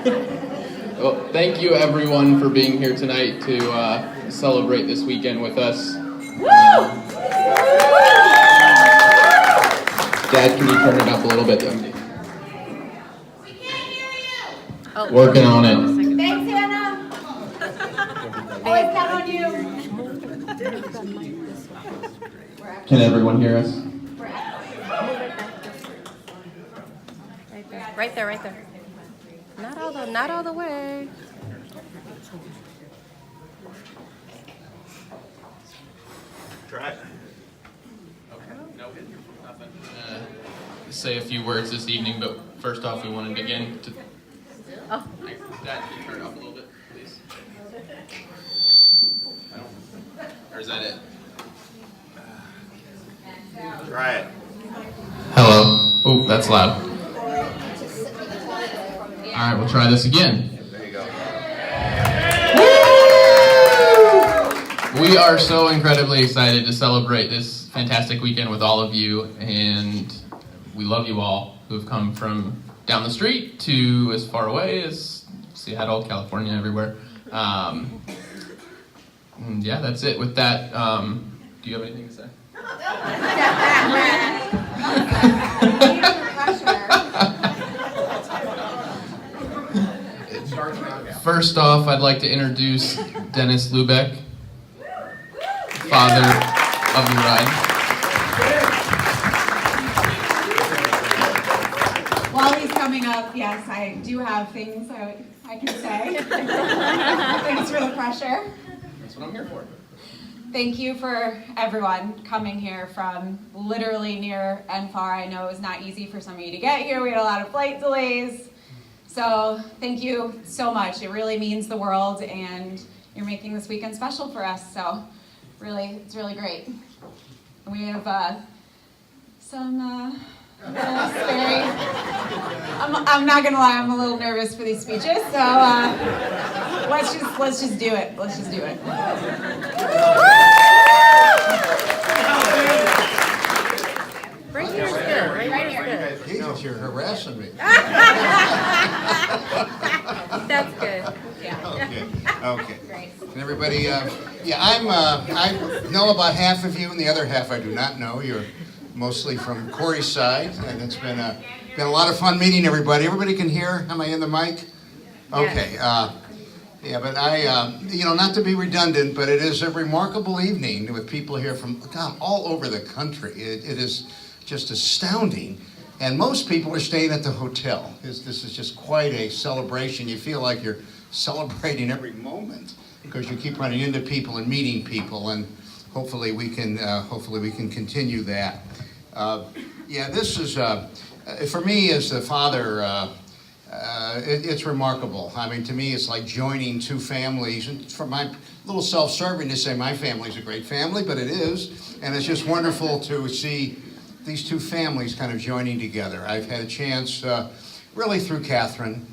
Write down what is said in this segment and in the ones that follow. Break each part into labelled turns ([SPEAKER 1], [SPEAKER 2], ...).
[SPEAKER 1] Well, thank you everyone for being here tonight to celebrate this weekend with us. Dad, can you turn it up a little bit?
[SPEAKER 2] We can't hear you.
[SPEAKER 3] Oh.
[SPEAKER 1] Working on it.
[SPEAKER 2] Thanks, Anna. Always count on you.
[SPEAKER 1] Can everyone hear us?
[SPEAKER 3] Right there, right there. Not all the way.
[SPEAKER 4] Try it.
[SPEAKER 1] Okay. No, nothing. Say a few words this evening, but first off, we want to begin to.
[SPEAKER 3] Oh.
[SPEAKER 1] Dad, can you turn it up a little bit, please? Or is that it?
[SPEAKER 4] Try it.
[SPEAKER 1] Hello. Oh, that's loud. All right, we'll try this again.
[SPEAKER 4] There you go.
[SPEAKER 1] We are so incredibly excited to celebrate this fantastic weekend with all of you, and we love you all who have come from down the street to as far away as Seattle, California, everywhere. And yeah, that's it. With that, do you have anything to say? First off, I'd like to introduce Dennis Lubic, father of the ride.
[SPEAKER 5] While he's coming up, yes, I do have things I can say. Thanks for the pressure.
[SPEAKER 1] That's what I'm here for.
[SPEAKER 5] Thank you for everyone coming here from literally near and far. I know it was not easy for some of you to get here. We had a lot of flight delays. So thank you so much. It really means the world, and you're making this weekend special for us. So really, it's really great. And we have some scary. I'm not gonna lie. I'm a little nervous for these speeches. So let's just do it. Let's just do it.
[SPEAKER 3] Right here is good. Right here is good.
[SPEAKER 6] Jesus, you're harassing me.
[SPEAKER 3] That's good.
[SPEAKER 6] Okay. Great. And everybody, I know about half of you, and the other half I do not know. You're mostly from Cory's side, and it's been a lot of fun meeting everybody. Everybody can hear? Am I in the mic? Okay. Yeah, but not to be redundant, but it is a remarkable evening with people here from all over the country. It is just astounding. And most people are staying at the hotel. This is just quite a celebration. You feel like you're celebrating every moment because you keep running into people and meeting people, and hopefully we can continue that. This is for me as the father. It's remarkable. I mean, to me, it's like joining two families. And for my little self-serving to say my family's a great family, but it is, and it's just wonderful to see these two families kind of joining together. I've had a chance, really through Kathryn,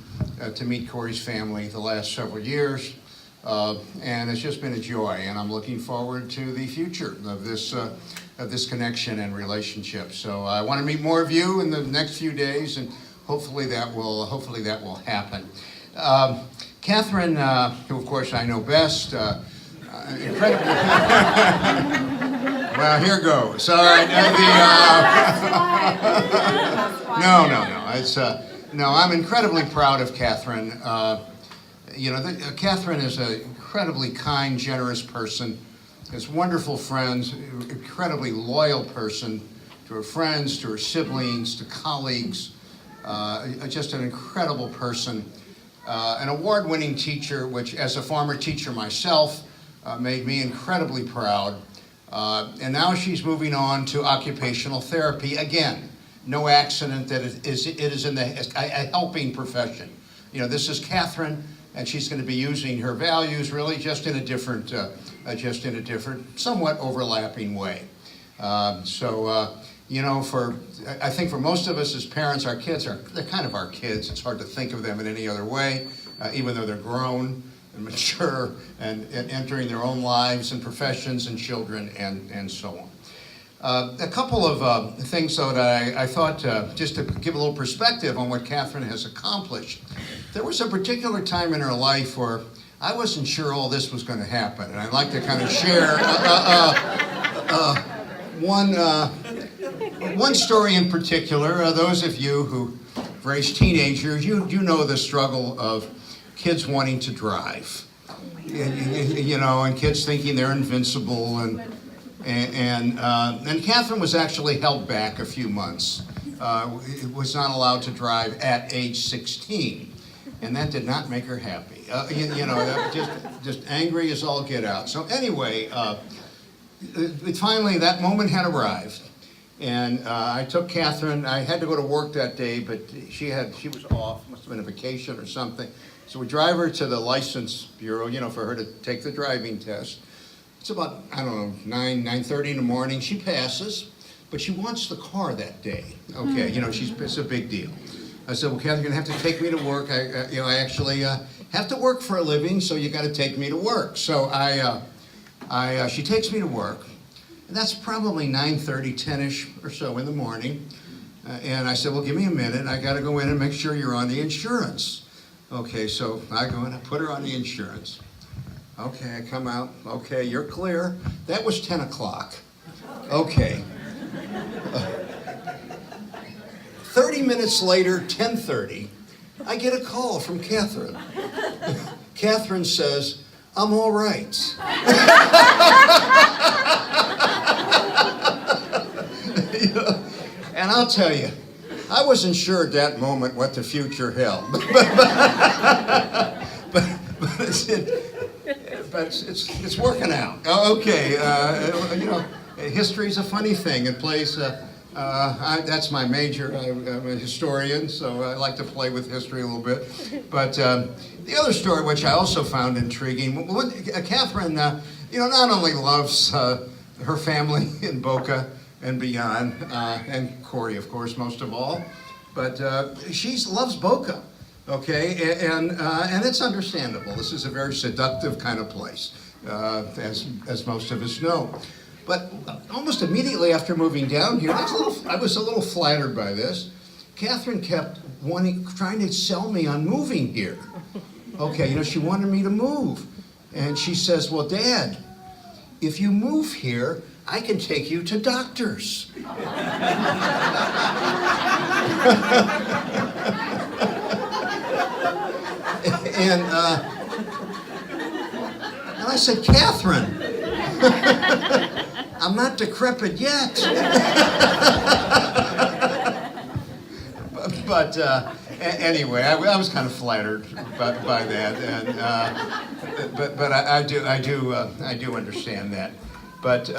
[SPEAKER 6] to meet Cory's family the last several years, and it's just been a joy. And I'm looking forward to the future of this connection and relationship. So I want to meet more of you in the next few days, and hopefully that will happen. Kathryn, who of course I know best, incredible. Well, here goes. All right. No. I'm incredibly proud of Kathryn. Kathryn is an incredibly kind, generous person. Has wonderful friends. Incredibly loyal person to her friends, to her siblings, to colleagues. Just an incredible person. An award-winning teacher, which, as a former teacher myself, made me incredibly proud. And now she's moving on to occupational therapy again. No accident that it is in a helping profession. This is Kathryn, and she's going to be using her values really just in a different, somewhat overlapping way. I think for most of us as parents, our kids they're kind of our kids. It's hard to think of them in any other way, even though they're grown and mature and entering their own lives and professions and children and so A couple of things, though, that I thought, just to give a little perspective on what Kathryn has accomplished. There was a particular time in her life where I wasn't sure all this was going to happen, and I'd like to kind of share one story in particular. Those of you who raise teenagers, you know the struggle of kids wanting to drive. You know, and kids thinking they're invincible, and Kathryn was actually held back a few months. Was not allowed to drive at age 16, and that did not make her happy. You know, just angry as all get out. So anyway, finally that moment had arrived, and I took Kathryn. I had to go to work that day, but she was off. Must have been a vacation or something. So we drive her to the license bureau, you know, for her to take the driving test. It's about, I don't know, 9:30 in the morning. She passes, but she wants the car that day. Okay, you know, it's a big deal. I said, well, Kathryn, you're going to have to take me to work. I actually have to work for a living, so you got to take me to work. So she takes me to work, and that's probably 9:30, 10-ish or so in the morning. And I said, well, give me a minute. I got to go in and make sure you're on the insurance. Okay, so I go in, I put her on the insurance. Okay, I come out. Okay, you're clear. That was 10 o'clock. Okay. 30 minutes later, 10:30, I get a call from Kathryn. Kathryn says, I'm all right. You know, and I'll tell you, I wasn't sure at that moment what the future held. But it's working out. Okay, you know, history's a funny thing. It plays. That's my major. I'm a historian, so I like to play with history a little bit. But the other story, which I also found intriguing, Kathryn, you know, not only loves her family in Boca and beyond, and Cory, of course, most of all, but she loves Boca. Okay, and it's understandable. This is a very seductive kind of place, as most of us know. But almost immediately after moving down here, I was a little flattered by this. Kathryn kept trying to sell me on moving here. Okay, you know, she wanted me to move. And she says, well, Dad, if you move here, I can take you to doctors. And I said, Kathryn, I'm not decrepit yet. But anyway, I was kind of flattered by that, and but I do understand that. But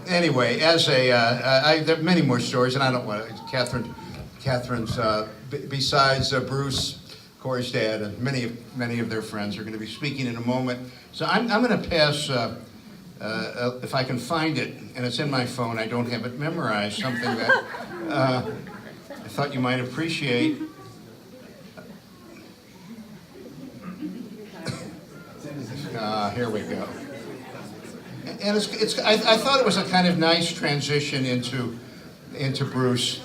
[SPEAKER 6] anyway, as there are many more stories, and I don't want to. Kathryn's besides Bruce, Cory's dad, and many of their friends are going to be speaking in a moment. So I'm going to pass, if I can find it, and it's in my phone. I don't have it memorized. Something that I thought you might appreciate. Here we go. And I thought it was a kind of nice transition into Bruce.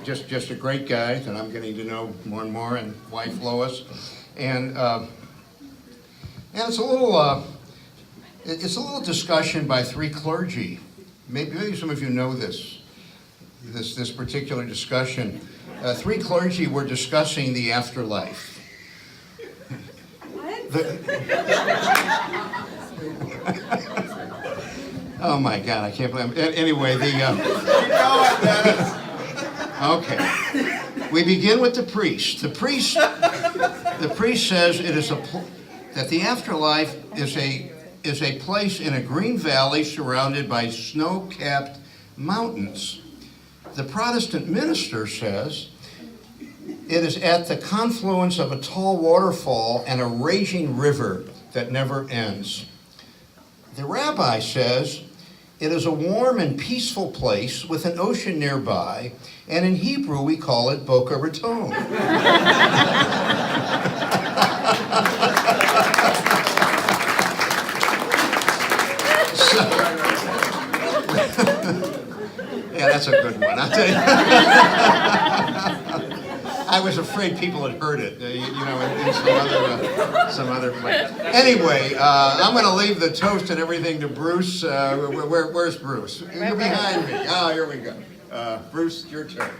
[SPEAKER 6] Just a great guy that I'm getting to know more and more, and wife Lois, and it's a little discussion by three clergy. Maybe some of you know this particular discussion. Three clergy were discussing the afterlife. Oh my God, I can't believe it. Anyway, okay. We begin with the priest. The priest says it is that the afterlife is a place in a green valley surrounded by snow-capped mountains. The Protestant minister says it is at the confluence of a tall waterfall and a raging river that never ends. The rabbi says it is a warm and peaceful place with an ocean nearby, and in Hebrew we call it Boca Raton. I'll tell you. I was afraid people had heard it, in some other place. Anyway, I'm going to leave the toast and everything to Bruce. Where's Bruce? You're behind me. Oh, here we go. Bruce, your turn.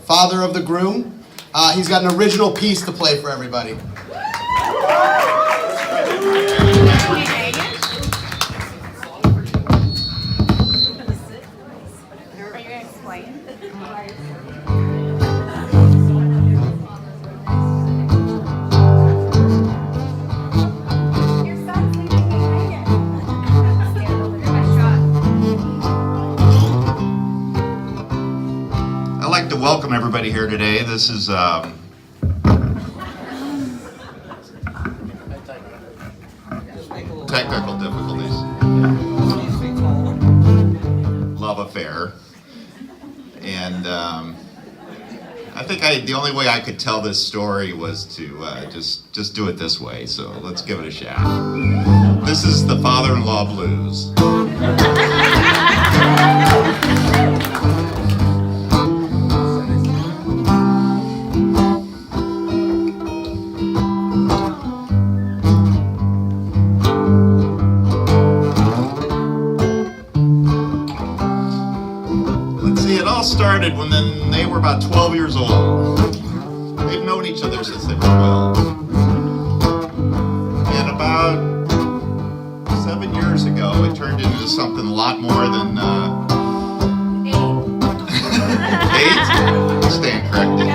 [SPEAKER 2] Father of the groom. He's got an original piece to play for everybody.
[SPEAKER 5] Are you going to explain? Your son's leaving behind it.
[SPEAKER 4] I'd like to welcome everybody here today. This is technical difficulties. Love affair. And I think the only way I could tell this story was to just do it this way. So let's give it a shot. This is the father-in-law blues. Started when they were about 12 years old. They've known each other since they were 12. And about 7 years ago, it turned into something a lot more than 8. Stand corrected.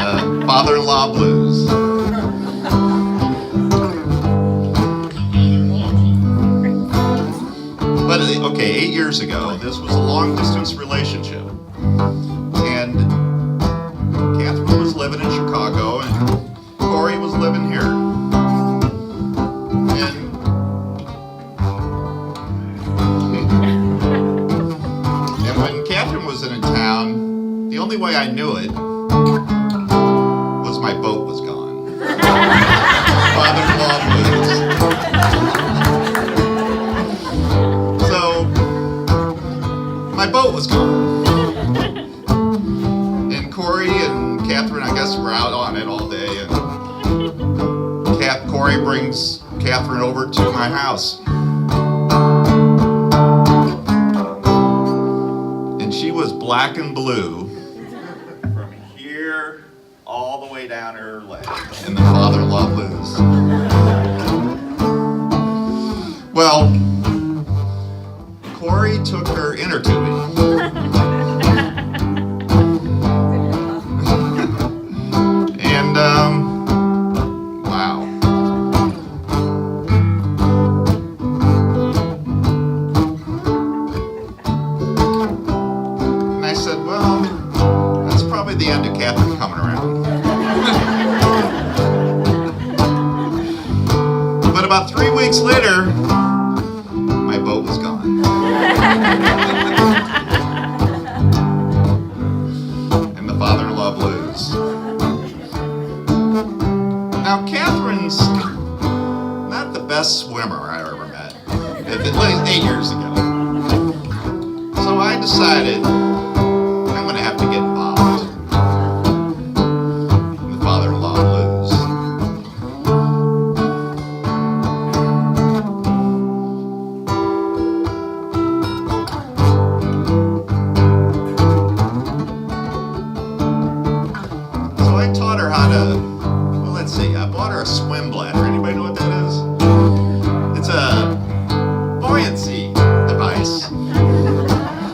[SPEAKER 4] And father-in-law blues. But okay, 8 years ago, this was a long-distance relationship, and Kathryn was living in Chicago, and Cory was living here. And when Kathryn was in town, the only way I knew it was my boat was gone. Father-in-law blues. My boat was gone. And Cory and Kathryn, I guess, were out on it all day. And Cory brings Kathryn over to my house. And she was black and blue from here all the way down her leg in the father-in-law blues. Well, Cory took her inner tubing. And, wow. And I said, well, that's probably the end of Kathryn coming around. But about 3 weeks later, my boat was gone. And the father-in-law blues. Now, Kathryn's not the best swimmer I ever met. At least 8 years ago. So I decided I'm going to have to get involved in the father-in-law blues. I bought her a swim bladder. Anybody know what that is? It's a buoyancy device,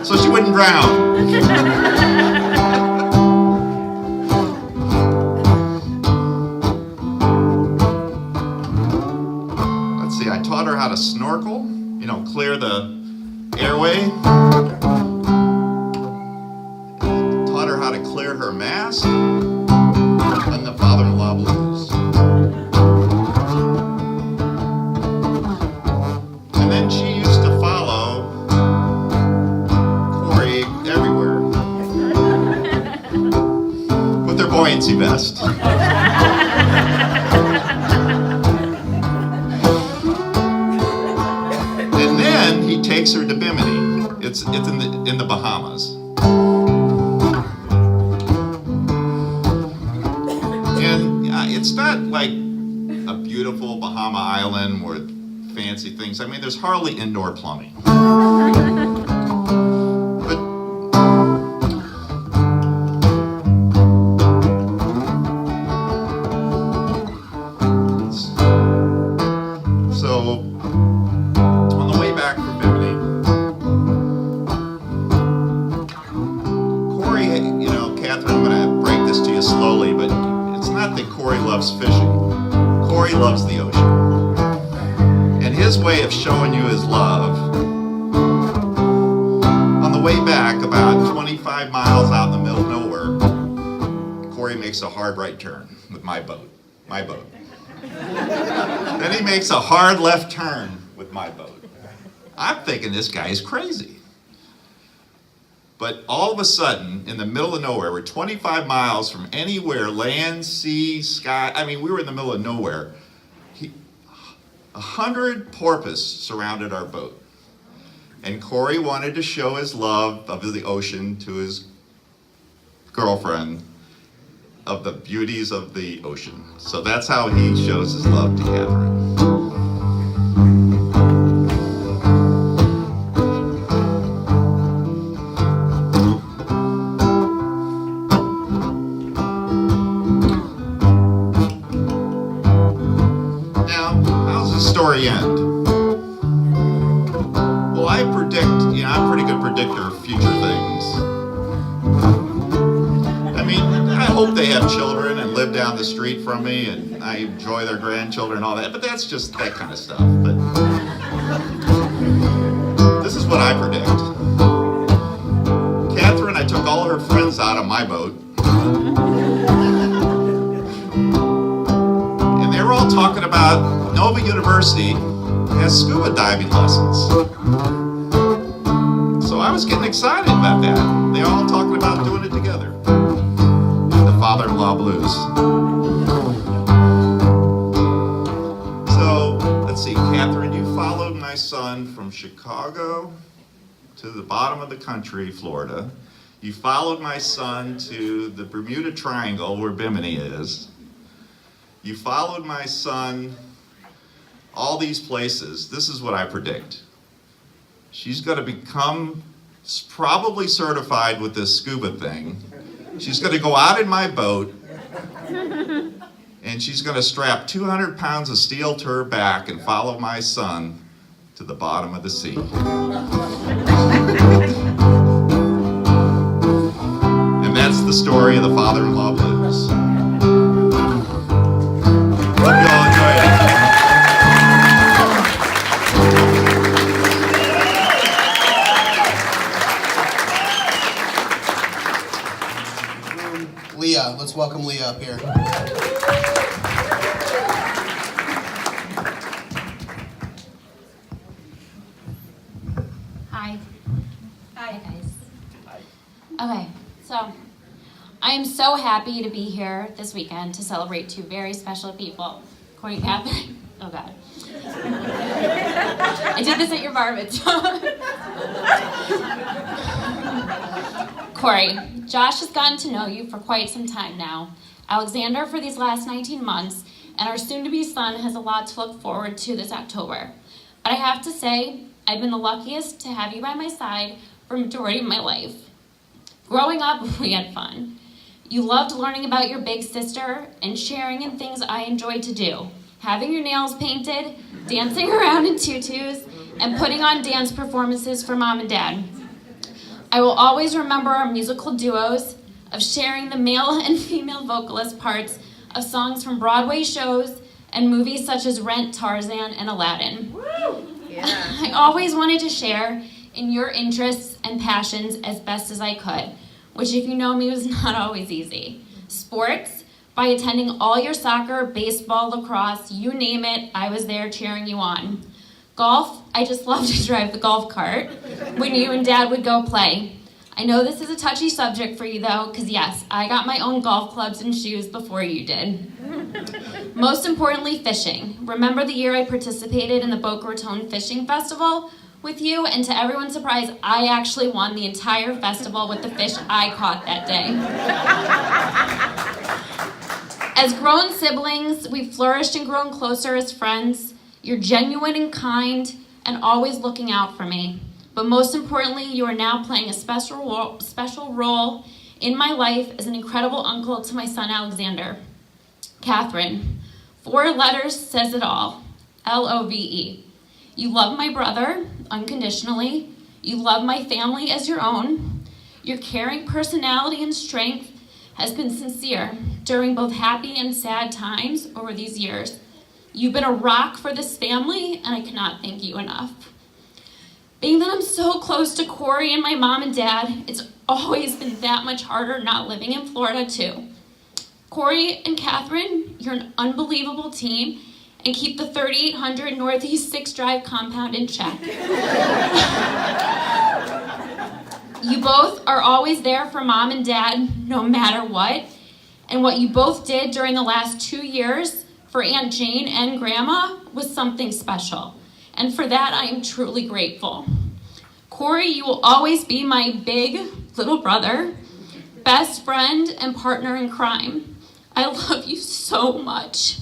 [SPEAKER 4] so she wouldn't drown. Let's see, I taught her how to snorkel, clear the airway. Taught her how to clear her mask. And the father-in-law blues. And then she used to follow Cory everywhere with her buoyancy vest. best. And then he takes her to Bimini. It's in the Bahamas. And it's not like a beautiful Bahama island with fancy things. I mean, there's hardly indoor plumbing. But so on the way back from Bimini, Cory, you know, Kathryn, I'm going to break this to you slowly, but it's not that Cory loves fishing. Cory loves the ocean. And his way of showing you his love, on the way back, about 25 miles out in the middle of nowhere, Cory makes a hard right turn with my boat. Then he makes a hard left turn with my boat. I'm thinking this guy is crazy. But all of a sudden, in the middle of nowhere, we're 25 miles from anywhere, land, sea, sky. I mean, we were in the middle of nowhere. 100 porpoise surrounded our boat. And Cory wanted to show his love of the ocean to his girlfriend, of the beauties of the ocean. So that's how he shows his love to Kathryn. Story end? Well, I predict, you know, I'm a pretty good predictor of future things. I mean, I hope they have children and live down the street from me and I enjoy their grandchildren and all that, but that's just that kind of stuff. But this is what I predict. Kathryn, I took all her friends out of my boat. And they were all talking about Nova University has scuba diving lessons. So I was getting excited about that. They were all talking about doing it together. The father-in-law blues. So, let's see, Kathryn, you followed my son from Chicago to the bottom of the country, Florida. You followed my son to the Bermuda Triangle, where Bimini is. You followed my son all these places. This is what I predict. She's going to become probably certified with this scuba thing. She's going to go out in my boat and she's going to strap 200 pounds of steel to her back and follow my son to the bottom of the sea. And that's the story of the father-in-law blues. Hope you all enjoy it.
[SPEAKER 2] Leah, let's welcome Leah up here.
[SPEAKER 7] Hi. Hi, guys. Okay, so I am so happy to be here this weekend to celebrate two very special people, Cory and Kathryn. Oh God. I did this at your bar mitzvah. Cory, Josh has gotten to know you for quite some time now, Alexander for these last 19 months, and our soon-to-be son has a lot to look forward to this October. But I have to say, I've been the luckiest to have you by my side for a majority of my life. Growing up, we had fun. You loved learning about your big sister and sharing in things I enjoyed to do. Having your nails painted, dancing around in tutus, and putting on dance performances for mom and dad. I will always remember our musical duos of sharing the male and female vocalist parts of songs from Broadway shows and movies such as Rent, Tarzan, and Aladdin.
[SPEAKER 3] Woo! Yeah.
[SPEAKER 7] I always wanted to share in your interests and passions as best as I could, which if you know me was not always easy. Sports, by attending all your soccer, baseball, lacrosse, you name it, I was there cheering you on. Golf, I just loved to drive the golf cart when you and Dad would go play. I know this is a touchy subject for you though, because yes, I got my own golf clubs and shoes before you did. Most importantly, fishing. Remember the year I participated in the Boca Raton Fishing Festival with you? And to everyone's surprise, I actually won the entire festival with the fish I caught that day. As grown siblings, we've flourished and grown closer as friends. You're genuine and kind and always looking out for me. But most importantly, you are now playing a special role in my life as an incredible uncle to my son Alexander. Kathryn, 4 letters says it all, Love. You love my brother unconditionally. You love my family as your own. Your caring personality and strength has been sincere during both happy and sad times over these years. You've been a rock for this family, and I cannot thank you enough. Being that I'm so close to Cory and my mom and dad, it's always been that much harder not living in Florida too. Cory and Kathryn, you're an unbelievable team, and keep the 3800 Northeast 6th Drive compound in check. You both are always there for mom and dad, no matter what, and what you both did during the last 2 years for Aunt Jane and Grandma was something special. And for that, I am truly grateful. Cory, you will always be my big little brother, best friend, and partner in crime. I love you so much.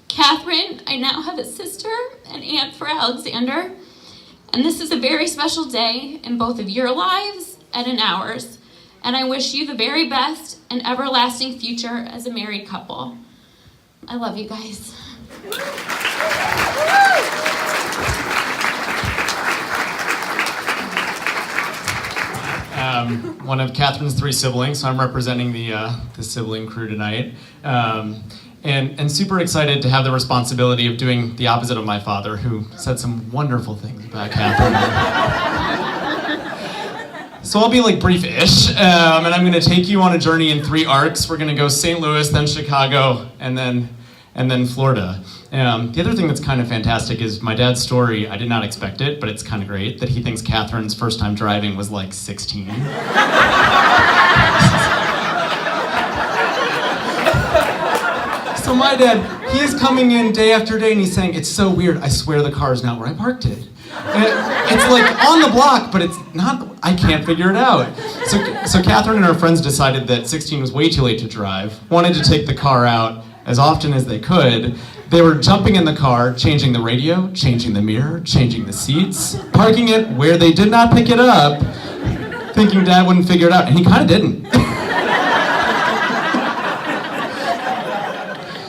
[SPEAKER 7] Kathryn, I now have a sister and aunt for Alexander, and this is a very special day in both of your lives and in ours. And I wish you the very best and everlasting future as a married couple. I love you guys.
[SPEAKER 8] One of Kathryn's 3 siblings, so I'm representing the sibling crew tonight. And super excited to have the responsibility of doing the opposite of my father, who said some wonderful things about Kathryn. So I'll be like brief-ish, and I'm gonna take you on a journey in 3 arcs. We're gonna go St. Louis, then Chicago, and then Florida. The other thing that's kind of fantastic is my dad's story. I did not expect it, but it's kind of great that he thinks Kathryn's first time driving was like 16. So my dad, he's coming in day after day and he's saying, it's so weird, I swear the car's not where I parked it. And it's like on the block, but it's not, I can't figure it out. So Kathryn and her friends decided that 16 was way too late to drive, wanted to take the car out as often as they could. They were jumping in the car, changing the radio, changing the mirror, changing the seats, parking it where they did not pick it up, thinking Dad wouldn't figure it out, and he kind of didn't.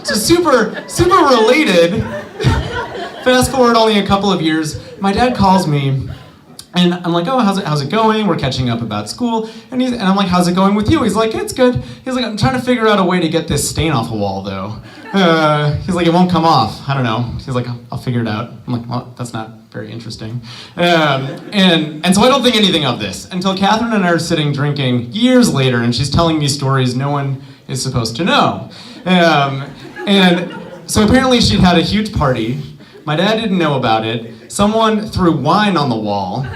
[SPEAKER 8] So super related. Fast forward only a couple of years, my dad calls me, and I'm like, oh, how's it going? We're catching up about school, and I'm like, how's it going with you? He's like, it's good. He's like, I'm trying to figure out a way to get this stain off a wall, though. He's like, it won't come off. I don't know. He's like, I'll figure it out. I'm like, well, that's not very interesting. And so I don't think anything of this until Kathryn and I are sitting drinking years later, and she's telling me stories no one is supposed to know. And so apparently she'd had a huge party. My dad didn't know about it. Someone threw wine on the wall,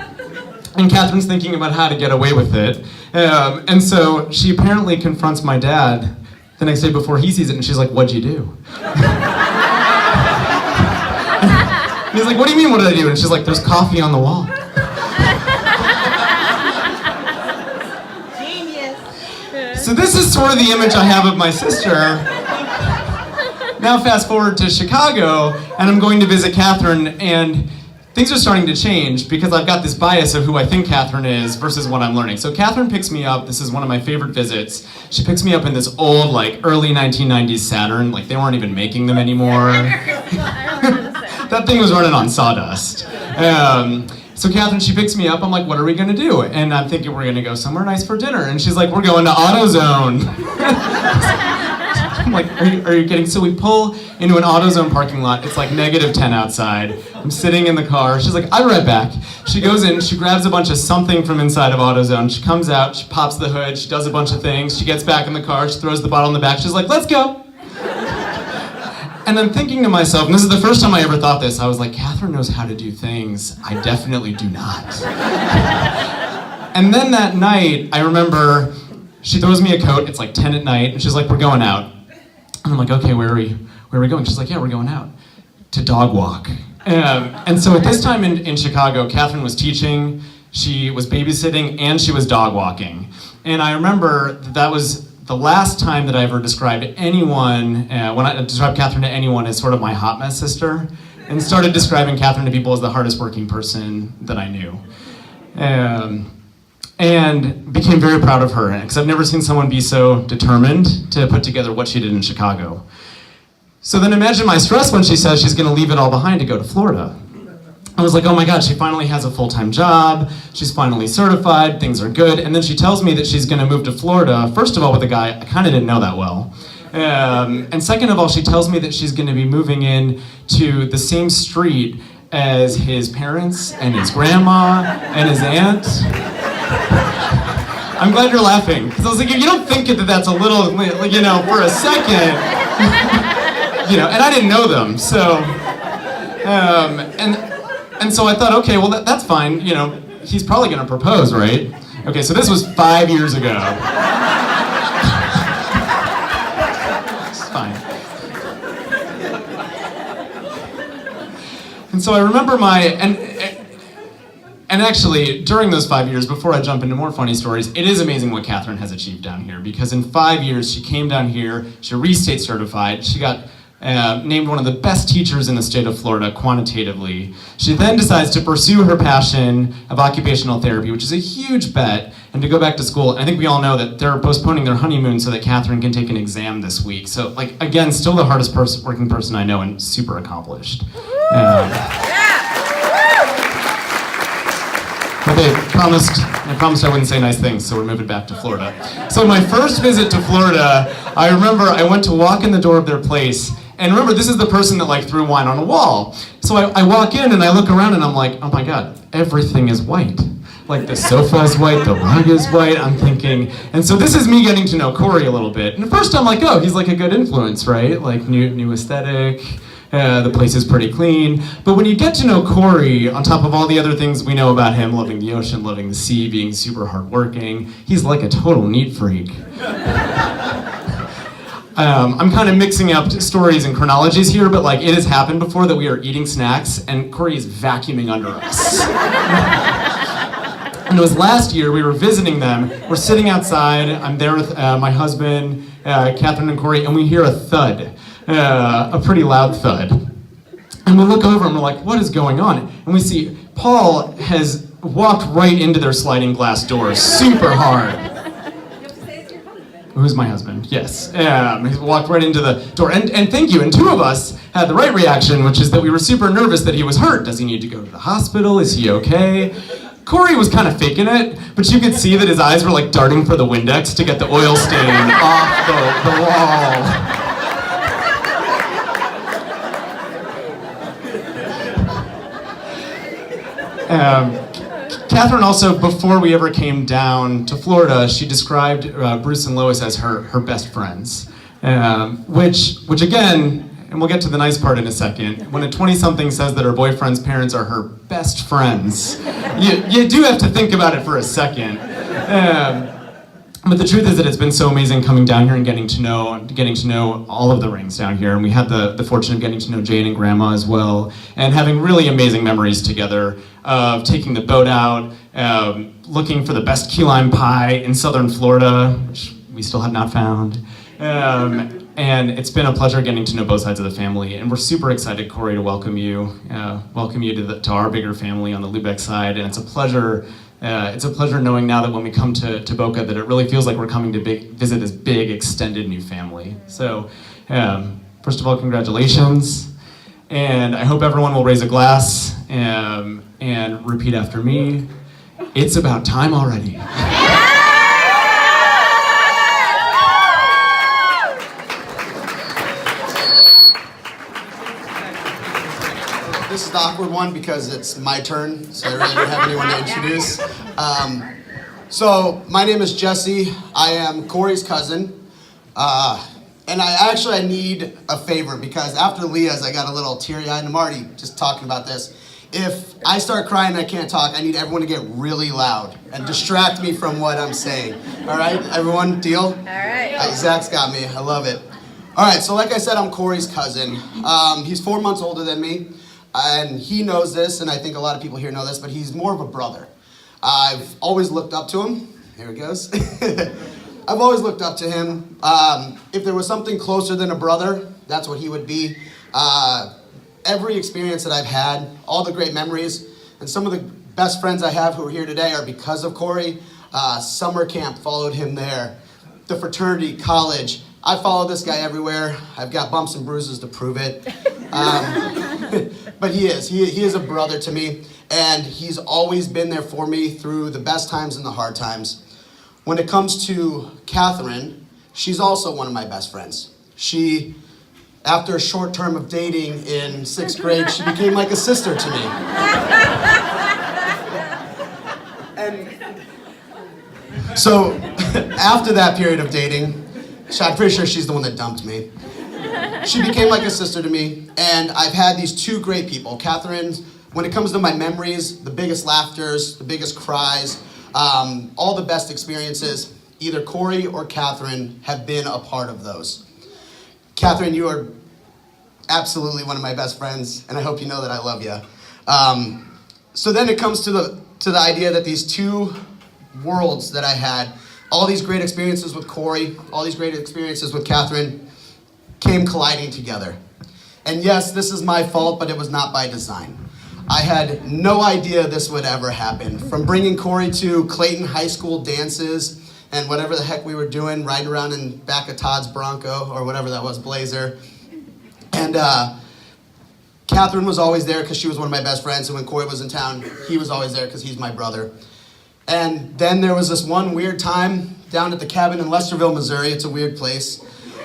[SPEAKER 8] and Kathryn's thinking about how to get away with it. And so she apparently confronts my dad the next day before he sees it, and she's like, what'd you do? And he's like, what do you mean, what did I do? And she's like, there's coffee on the wall.
[SPEAKER 3] Genius.
[SPEAKER 8] So this is sort of the image I have of my sister. Now fast forward to Chicago, and I'm going to visit Kathryn, and things are starting to change because I've got this bias of who I think Kathryn is versus what I'm learning. So Kathryn picks me up. This is one of my favorite visits. She picks me up in this old, like, early 1990s Saturn. Like, they weren't even making them anymore. That thing was running on sawdust. So Kathryn, she picks me up. I'm like, what are we gonna do? And I'm thinking we're gonna go somewhere nice for dinner. And she's like, we're going to AutoZone. I'm like, are you kidding? So we pull into an AutoZone parking lot. It's like -10 outside. I'm sitting in the car. She's like, I'll be right back. She goes in, she grabs a bunch of something from inside of AutoZone. She comes out, she pops the hood, she does a bunch of things. She gets back in the car, she throws the bottle in the back. She's like, let's go. And I'm thinking to myself, and this is the first time I ever thought this, I was like, Kathryn knows how to do things I definitely do not. And then that night, I remember she throws me a coat. It's like 10 at night, and she's like, "We're going out." And I'm like, "Okay, where are we going?" She's like, "Yeah, we're going out to dog walk." And so at this time in Chicago, Kathryn was teaching, she was babysitting, and she was dog walking. And I remember that was the last time that I ever described anyone, when I described Kathryn to anyone as sort of my hot mess sister, and started describing Kathryn to people as the hardest working person that I knew. And became very proud of her, because I've never seen someone be so determined to put together what she did in Chicago. So then imagine my stress when she says she's gonna leave it all behind to go to Florida. I was like, oh my God, she finally has a full-time job, she's finally certified, things are good, and then she tells me that she's gonna move to Florida, first of all with a guy I kinda didn't know that well. And second of all, she tells me that she's gonna be moving in to the same street as his parents and his grandma and his aunt. I'm glad you're laughing, because I was like, you don't think that that's a little, for a second, and I didn't know them, so, and so I thought, okay, well that's fine, he's probably gonna propose, right? Okay, so this was 5 years ago. It's fine. And so I remember and actually, during those 5 years, before I jump into more funny stories, it is amazing what Kathryn has achieved down here, because in 5 years, she came down here, she re-state certified, she got named one of the best teachers in the state of Florida quantitatively. She then decides to pursue her passion of occupational therapy, which is a huge bet, and to go back to school. I think we all know that they're postponing their honeymoon so that Kathryn can take an exam this week. So, again, still the hardest working person I know, and super accomplished. But I promised I wouldn't say nice things, so we're moving back to Florida. So my first visit to Florida, I remember I went to walk in the door of their place, and remember, this is the person that threw wine on a wall. So I walk in and I look around and I'm like, oh my God, everything is white. The sofa is white, the rug is white, I'm thinking. And so this is me getting to know Cory a little bit. And at first I'm like, oh, he's a good influence, right? New aesthetic. The place is pretty clean. But when you get to know Cory, on top of all the other things we know about him, loving the ocean, loving the sea, being super hardworking, he's like a total neat freak. I'm kind of mixing up stories and chronologies here, but it has happened before that we are eating snacks and Cory is vacuuming under us. And it was last year, we were visiting them, we're sitting outside, I'm there with my husband, Kathryn and Cory, and we hear a thud. A pretty loud thud. And we look over and we're like, what is going on? And we see Paul has walked right into their sliding glass door super hard. Who's my husband? Yes. He's walked right into the door. And thank you. And two of us had the right reaction, which is that we were super nervous that he was hurt. Does he need to go to the hospital? Is he okay? Cory was kind of faking it, but you could see that his eyes were darting for the Windex to get the oil stain off the wall. Kathryn also, before we ever came down to Florida, she described Bruce and Lois as her best friends, which again, and we'll get to the nice part in a second, when a 20-something says that her boyfriend's parents are her best friends, you do have to think about it for a second. But the truth is that it's been so amazing coming down here and getting to know all of the rings down here. And we had the fortune of getting to know Jane and Grandma as well, and having really amazing memories together of taking the boat out, looking for the best key lime pie in southern Florida, which we still have not found. And it's been a pleasure getting to know both sides of the family. And we're super excited, Cory, to welcome you to our bigger family on the Lubic side. And it's a pleasure knowing now that when we come to Boca that it really feels like we're coming to visit this big, extended new family. So, first of all, congratulations. And I hope everyone will raise a glass and repeat after me. It's about time already.
[SPEAKER 2] This is the awkward one because it's my turn, so I really don't have anyone to introduce. So my name is Jesse. I am Cory's cousin. And I need a favor because after Leah's, I got a little teary-eyed, and I'm already just talking about this. if I start crying and I can't talk, I need everyone to get really loud and distract me from what I'm saying. All right, everyone, deal? All
[SPEAKER 3] right.
[SPEAKER 2] Zach's got me. I love it. All right, so like I said, I'm Cory's cousin. He's 4 months older than me, and he knows this, and I think a lot of people here know this, but he's more of a brother. I've always looked up to him. Here it goes. I've always looked up to him. If there was something closer than a brother, that's what he would be. Every experience that I've had, all the great memories, and some of the best friends I have who are here today are because of Cory. Summer camp, followed him there. The fraternity, college. I follow this guy everywhere. I've got bumps and bruises to prove it. But he is a brother to me, and he's always been there for me through the best times and the hard times. When it comes to Kathryn, she's also one of my best friends. After a short term of dating in 6th grade, she became like a sister to me. And so after that period of dating, I'm pretty sure she's the one that dumped me. She became like a sister to me, and I've had these two great people. Kathryn, when it comes to my memories, the biggest laughters, the biggest cries, all the best experiences, either Cory or Kathryn have been a part of those. Kathryn, you are absolutely one of my best friends, and I hope you know that I love you. So then it comes to the idea that these two worlds that I had, all these great experiences with Cory, all these great experiences with Kathryn, came colliding together. And yes, this is my fault, but it was not by design. I had no idea this would ever happen. From bringing Cory to Clayton High School dances and whatever the heck we were doing, riding around in back of Todd's Bronco or whatever that was, Blazer. And Kathryn was always there because she was one of my best friends. And when Cory was in town, he was always there because he's my brother. And then there was this one weird time down at the cabin in Lesterville, Missouri. It's a weird place.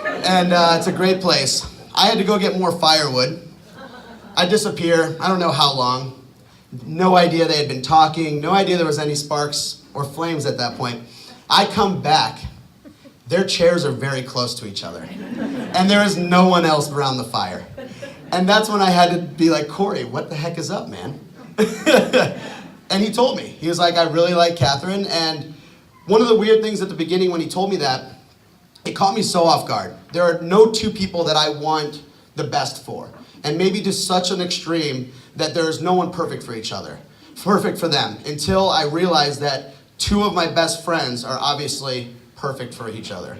[SPEAKER 2] And it's a great place. I had to go get more firewood. I disappear. I don't know how long. No idea they had been talking. No idea there was any sparks or flames at that point. I come back. Their chairs are very close to each other. And there is no one else around the fire. And that's when I had to be like, Cory, what the heck is up, man? And he told me. He was like, I really like Kathryn. And one of the weird things at the beginning when he told me that, it caught me so off guard. There are no two people that I want the best for. And maybe to such an extreme that there's no one perfect for each other. Perfect for them. Until I realized that two of my best friends are obviously perfect for each other.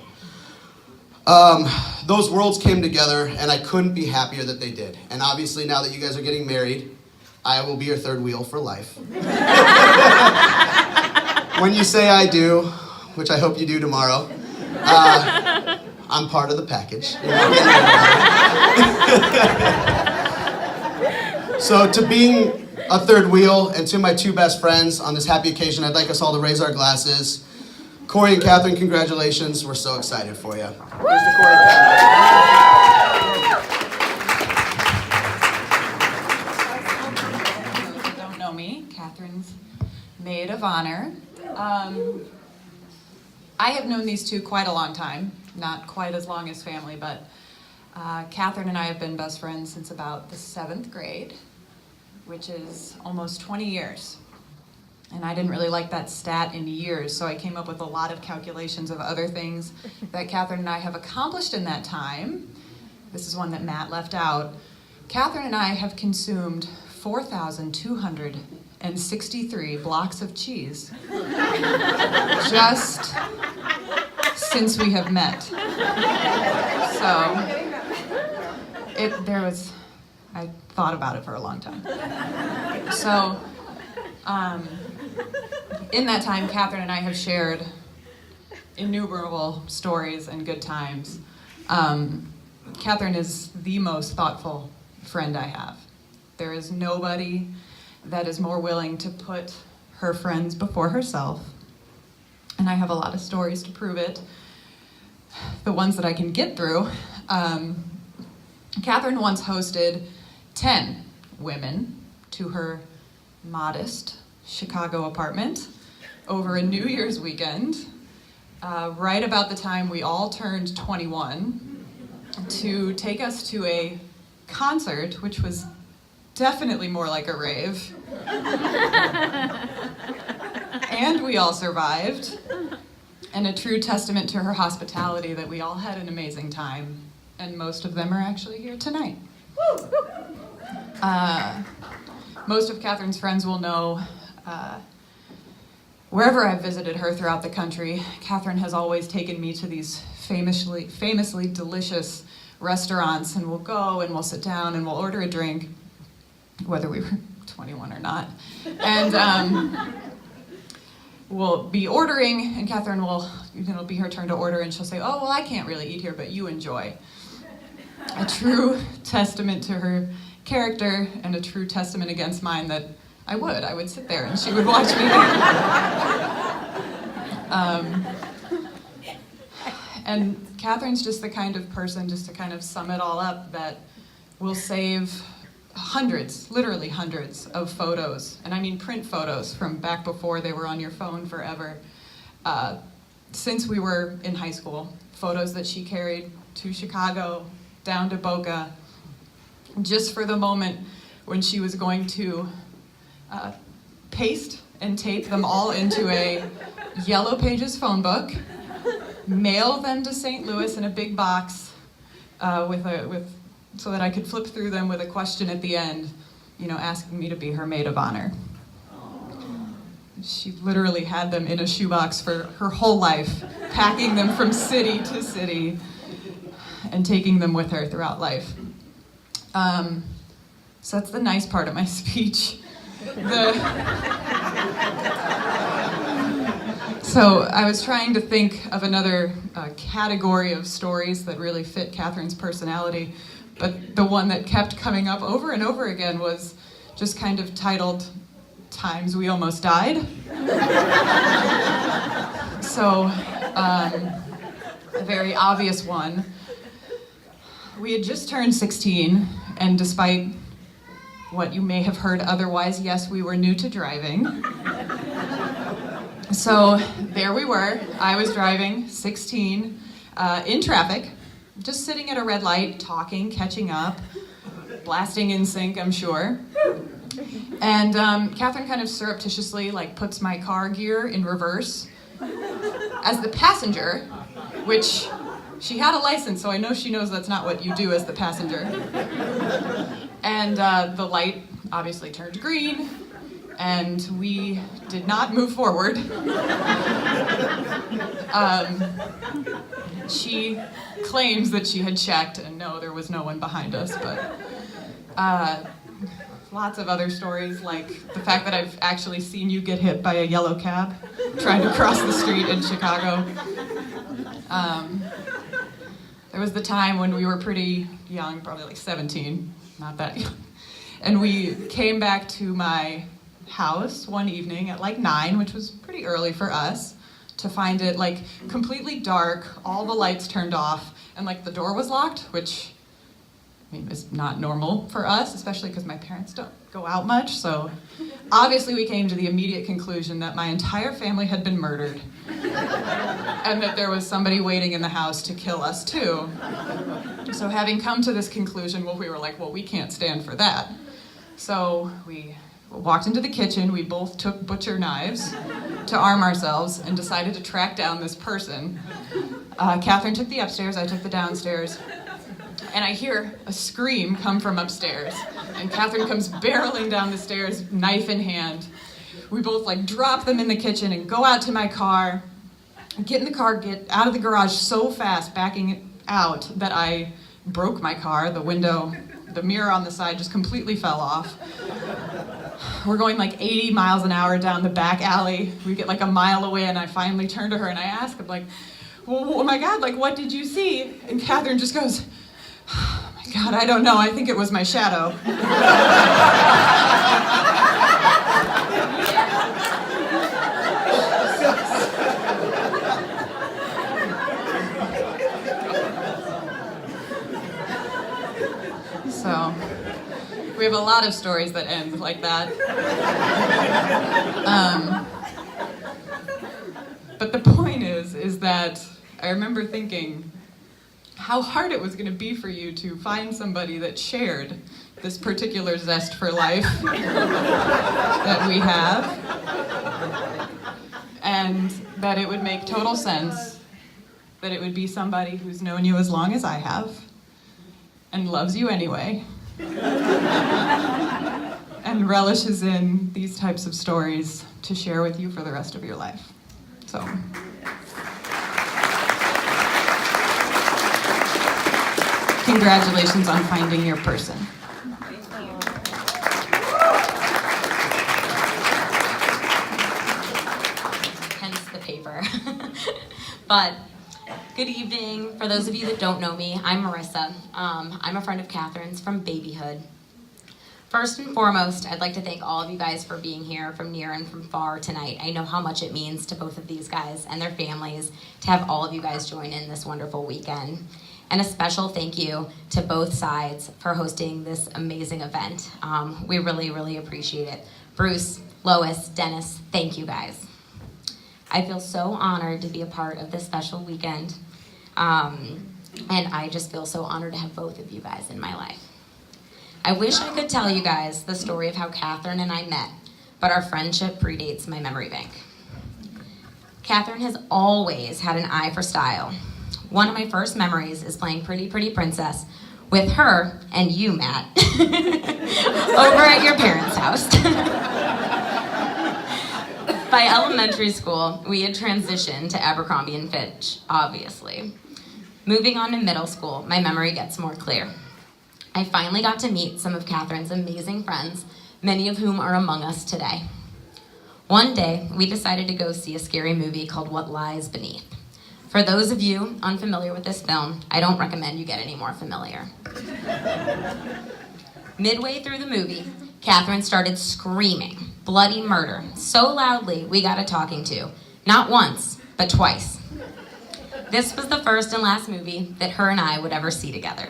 [SPEAKER 2] Those worlds came together, and I couldn't be happier that they did. And obviously, now that you guys are getting married, I will be your third wheel for life. When you say I do, which I hope you do tomorrow, I'm part of the package. So to being a third wheel and to my two best friends on this happy occasion, I'd like us all to raise our glasses. Cory and Kathryn, congratulations. We're so excited for you. Here's to Cory and
[SPEAKER 9] For those who don't know me, Kathryn's maid of honor. I have known these two quite a long time, not quite as long as family, but Kathryn and I have been best friends since about the 7th grade, which is almost 20 years. And I didn't really like that stat in years, so I came up with a lot of calculations of other things that Kathryn and I have accomplished in that time. This is one that Matt left out. Kathryn and I have consumed 4,263 blocks of cheese just since we have met. So I thought about it for a long time. So in that time, Kathryn and I have shared innumerable stories and good times. Kathryn is the most thoughtful friend I have. There is nobody that is more willing to put her friends before herself. And I have a lot of stories to prove it. The ones that I can get through. Kathryn once hosted 10 women to her modest Chicago apartment over a New Year's weekend, right about the time we all turned 21, to take us to a concert which was definitely more like a rave. And we all survived. And a true testament to her hospitality that we all had an amazing time. And most of them are actually here tonight. Most of Kathryn's friends will know wherever I've visited her throughout the country, Kathryn has always taken me to these famously delicious restaurants, and we'll go and we'll sit down and we'll order a drink, whether we were 21 or not. And we'll be ordering, and Kathryn will, it'll be her turn to order, and she'll say, "Oh, well, I can't really eat here, but you enjoy." A true testament to her character and a true testament against mine that I would sit there and she would watch me eat. And Kathryn's just the kind of person, just to kind of sum it all up, that will save hundreds, literally hundreds of photos, and I mean print photos from back before they were on your phone forever, since we were in high school, photos that she carried to Chicago, down to Boca, just for the moment when she was going to paste and tape them all into a Yellow Pages phone book, mail them to St. Louis in a big box so that I could flip through them with a question at the end, asking me to be her maid of honor. She literally had them in a shoebox for her whole life, packing them from city to city and taking them with her throughout life. So that's the nice part of my speech. So I was trying to think of another category of stories that really fit Kathryn's personality, but the one that kept coming up over and over again was just kind of titled "Times We Almost Died." So a very obvious one. We had just turned 16, and despite what you may have heard otherwise, yes, we were new to driving. So there we were. I was driving, 16, in traffic, just sitting at a red light, talking, catching up, blasting in sync, I'm sure. And Kathryn kind of surreptitiously puts my car gear in reverse as the passenger, which she had a license, so I know she knows that's not what you do as the passenger. And the light obviously turned green, and we did not move forward. She claims that she had checked, and no, there was no one behind us, but lots of other stories, like the fact that I've actually seen you get hit by a yellow cab trying to cross the street in Chicago. There was the time when we were pretty young, probably 17, not that young, and we came back to my house one evening at 9, which was pretty early for us, to find it completely dark, all the lights turned off, and the door was locked, which is not normal for us, especially because my parents don't go out much. So obviously we came to the immediate conclusion that my entire family had been murdered and that there was somebody waiting in the house to kill us too. So having come to this conclusion, we were well, we can't stand for that. So we walked into the kitchen, we both took butcher knives to arm ourselves and decided to track down this person. Kathryn took the upstairs, I took the downstairs, and I hear a scream come from upstairs, and Kathryn comes barreling down the stairs, knife in hand. We both drop them in the kitchen and go out to my car, get in the car, get out of the garage so fast, backing out, that I broke my car. The window, the mirror on the side just completely fell off. We're going 80 miles an hour down the back alley. We get a mile away, and I finally turn to her and I ask her, well, oh my God, what did you see? And Kathryn just goes, "Oh my God, I don't know. I think it was my shadow." So we have a lot of stories that end like that. But the point is that I remember thinking how hard it was going to be for you to find somebody that shared this particular zest for life that we have, and that it would make total sense that it would be somebody who's known you as long as I have and loves you anyway and relishes in these types of stories to share with you for the rest of your life. So. Congratulations on finding your person.
[SPEAKER 10] Hence the paper. But good evening. For those of you that don't know me, I'm Marissa. I'm a friend of Kathryn's from babyhood. First and foremost, I'd like to thank all of you guys for being here from near and from far tonight. I know how much it means to both of these guys and their families to have all of you guys join in this wonderful weekend. And a special thank you to both sides for hosting this amazing event. We really, really appreciate it. Bruce, Lois, Dennis, thank you guys. I feel so honored to be a part of this special weekend. And I just feel so honored to have both of you guys in my life. I wish I could tell you guys the story of how Kathryn and I met, but our friendship predates my memory bank. Kathryn has always had an eye for style. One of my first memories is playing Pretty Pretty Princess with her and you, Matt, over at your parents' house. By elementary school, we had transitioned to Abercrombie & Fitch, obviously. Moving on to middle school, my memory gets more clear. I finally got to meet some of Kathryn's amazing friends, many of whom are among us today. One day, we decided to go see a scary movie called What Lies Beneath. For those of you unfamiliar with this film, I don't recommend you get any more familiar. Midway through the movie, Kathryn started screaming bloody murder so loudly we got a talking to, not once, but twice. This was the first and last movie that her and I would ever see together.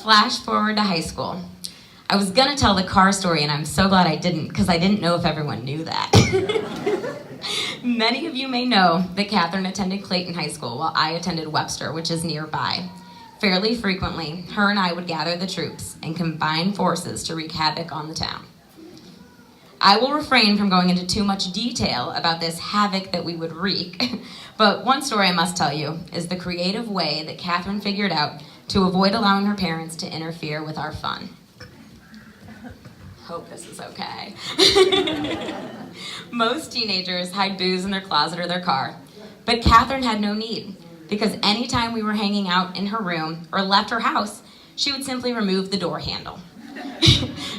[SPEAKER 10] Flash forward to high school. I was gonna tell the car story, and I'm so glad I didn't, because I didn't know if everyone knew that. Many of you may know that Kathryn attended Clayton High School while I attended Webster, which is nearby. Fairly frequently, her and I would gather the troops and combine forces to wreak havoc on the town. I will refrain from going into too much detail about this havoc that we would wreak, but one story I must tell you is the creative way that Kathryn figured out to avoid allowing her parents to interfere with our fun. Hope this is okay. Most teenagers hide booze in their closet or their car, but Kathryn had no need, because anytime we were hanging out in her room or left her house, she would simply remove the door handle.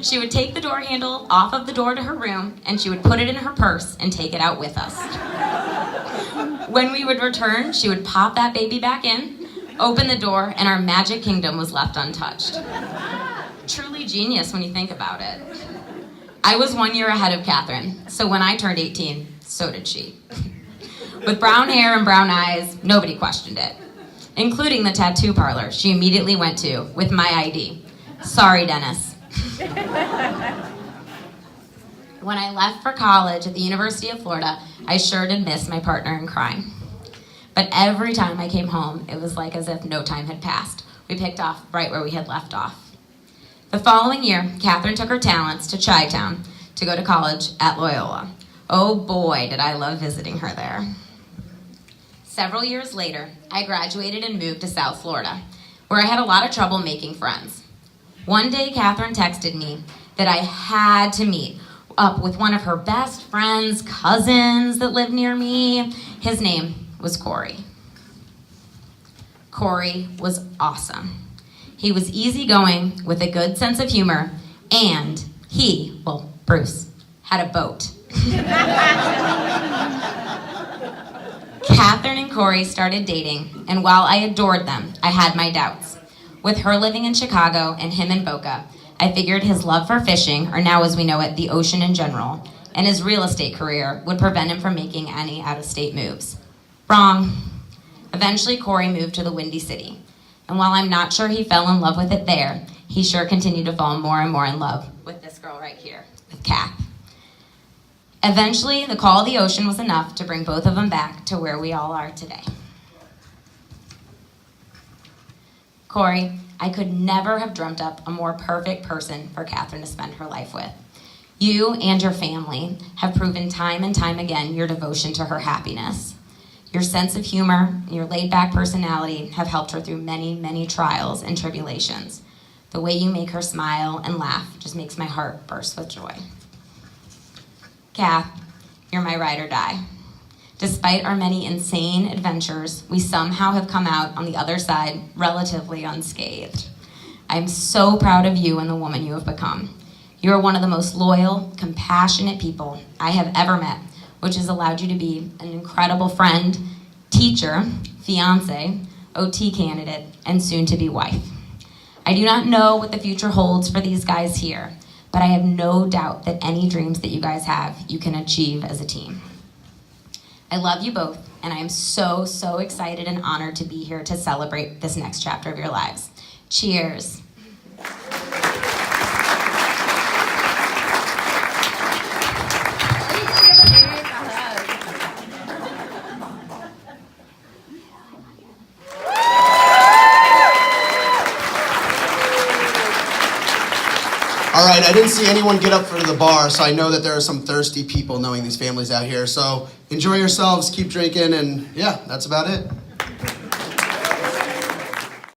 [SPEAKER 10] She would take the door handle off of the door to her room, and she would put it in her purse and take it out with us. When we would return, she would pop that baby back in, open the door, and our magic kingdom was left untouched. Truly genius when you think about it. I was 1 year ahead of Kathryn, so when I turned 18, so did she. With brown hair and brown eyes, nobody questioned it, including the tattoo parlor she immediately went to with my ID. Sorry, Dennis. When I left for college at the University of Florida, I sure did miss my partner in crime. But every time I came home, it was like as if no time had passed. We picked off right where we had left off. The following year, Kathryn took her talents to Chi-Town to go to college at Loyola. Oh boy, did I love visiting her there. Several years later, I graduated and moved to South Florida, where I had a lot of trouble making friends. One day, Kathryn texted me that I had to meet up with one of her best friend's cousins that lived near me. His name was Cory. Cory was awesome. He was easygoing with a good sense of humor, and Bruce, had a boat. Kathryn and Cory started dating, and while I adored them, I had my doubts. With her living in Chicago and him in Boca, I figured his love for fishing, or now as we know it, the ocean in general, and his real estate career would prevent him from making any out-of-state moves. Wrong. Eventually, Cory moved to the Windy City, and while I'm not sure he fell in love with it there, he sure continued to fall more and more in love with this girl right here, with Kath. Eventually, the call of the ocean was enough to bring both of them back to where we all are today. Cory, I could never have dreamt up a more perfect person for Kathryn to spend her life with. You and your family have proven time and time again your devotion to her happiness. Your sense of humor and your laid-back personality have helped her through many, many trials and tribulations. The way you make her smile and laugh just makes my heart burst with joy. Kath, you're my ride or die. Despite our many insane adventures, we somehow have come out on the other side relatively unscathed. I'm so proud of you and the woman you have become. You are one of the most loyal, compassionate people I have ever met, which has allowed you to be an incredible friend, teacher, fiance, OT candidate, and soon-to-be wife. I do not know what the future holds for these guys here, but I have no doubt that any dreams that you guys have, you can achieve as a team. I love you both, and I am so, so excited and honored to be here to celebrate this next chapter of your lives. Cheers.
[SPEAKER 2] All right, I didn't see anyone get up for the bar, so I know that there are some thirsty people knowing these families out here. So enjoy yourselves, keep drinking, and yeah, that's about it.